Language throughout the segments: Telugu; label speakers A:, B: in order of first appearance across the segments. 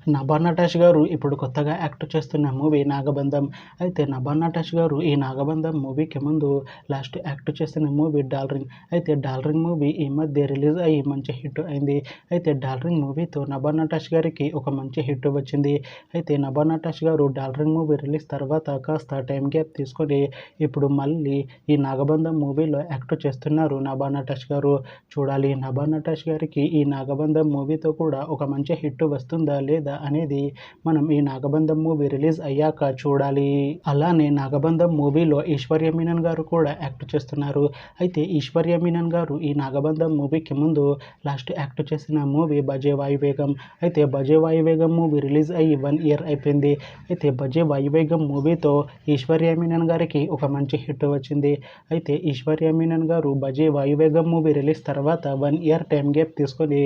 A: నభా నటేష్ గారు ఇప్పుడు కొత్తగా యాక్ట్ చేస్తున్న మూవీ నాగబంధం. అయితే నభా నటేష్ గారు ఈ నాగబంధం మూవీకి ముందు లాస్ట్ యాక్ట్ చేసిన మూవీ డార్లింగ్. అయితే డార్లింగ్ మూవీ ఈ మధ్య రిలీజ్ అయ్యి మంచి హిట్ అయింది. అయితే డార్లింగ్ మూవీతో నభా నటేష్ గారికి ఒక మంచి హిట్ వచ్చింది. అయితే నభా నటేష్ గారు డార్లింగ్ మూవీ రిలీజ్ తర్వాత కాస్త టైం గ్యాప్ తీసుకొని ఇప్పుడు మళ్ళీ ఈ నాగబంధం మూవీలో యాక్ట్ చేస్తున్నారు నభా నటేష్ గారు. చూడాలి నభా నటేష్ గారికి ఈ నాగబంధం మూవీతో కూడా ఒక మంచి హిట్ వస్తుందా లేదా అనేది మనం ఈ నాగబంధం మూవీ రిలీజ్ అయ్యాక చూడాలి. అలానే నాగబంధం మూవీలో ఐశ్వర్య మీనన్ గారు కూడా యాక్ట్ చేస్తున్నారు. అయితే ఐశ్వర్య మీనన్ గారు ఈ నాగబంధం మూవీకి ముందు లాస్ట్ యాక్ట్ చేసిన మూవీ బజే వాయువేగం. అయితే బజే వాయువేగం మూవీ రిలీజ్ అయ్యి 1 ఇయర్ అయిపోయింది. అయితే బజే వాయువేగం మూవీతో ఐశ్వర్య మీనన్ గారికి ఒక మంచి హిట్ వచ్చింది. అయితే ఐశ్వర్య మీనన్ గారు బజే వాయువేగం మూవీ రిలీజ్ తర్వాత 1 ఇయర్ టైం గ్యాప్ తీసుకొని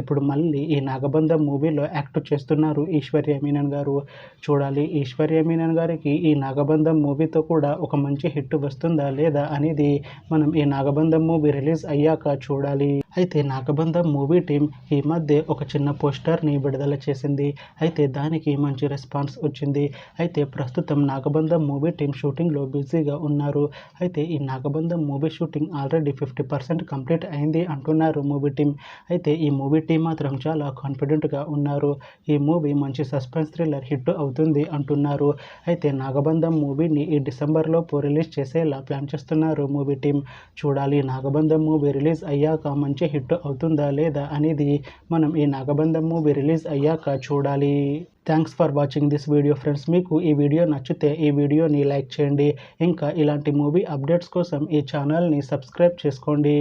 A: ఇప్పుడు మళ్ళీ ఈ నాగబంధం మూవీలో యాక్ట్ చేస్తున్నారు ఐశ్వర్య మీనన్ గారు. చూడాలి ఐశ్వర్య మీనన్ గారికి ఈ నాగబంధం మూవీతో కూడా ఒక మంచి హిట్ వస్తుందా లేదా అనేది మనం ఈ నాగబంధం మూవీ రిలీజ్ అయ్యాక చూడాలి. అయితే నాగబంధం మూవీ టీం ఈ మధ్య ఒక చిన్న పోస్టర్ని విడుదల చేసింది. అయితే దానికి మంచి రెస్పాన్స్ వచ్చింది. అయితే ప్రస్తుతం నాగబంధం మూవీ టీం షూటింగ్లో బిజీగా ఉన్నారు. అయితే ఈ నాగబంధం మూవీ షూటింగ్ ఆల్రెడీ 50% కంప్లీట్ అయింది అంటున్నారు మూవీ టీం. అయితే ఈ మూవీ టీం మాత్రం చాలా కాన్ఫిడెంట్గా ఉన్నారు. ఈ మూవీ మంచి సస్పెన్స్ థ్రిల్లర్ హిట్ అవుతుంది అంటున్నారు. అయితే నాగబంధం మూవీని ఈ డిసెంబర్లోపు రిలీజ్ చేసేలా ప్లాన్ చేస్తున్నారు మూవీ టీం. చూడాలి నాగబంధం మూవీ రిలీజ్ అయ్యాక మంచి హిట్ అవుతుందా లేదా అనేది మనం ఈ నాగబంధం మూవీ రిలీజ్ అయ్యాక చూడాలి. Thanks for watching this video friends. మీకు ఈ వీడియో నచ్చితే ఈ వీడియోని లైక్ చేయండి. ఇంకా ఇలాంటి మూవీ అప్డేట్స్ కోసం ఈ ఛానల్ని సబ్స్క్రైబ్ చేసుకోండి.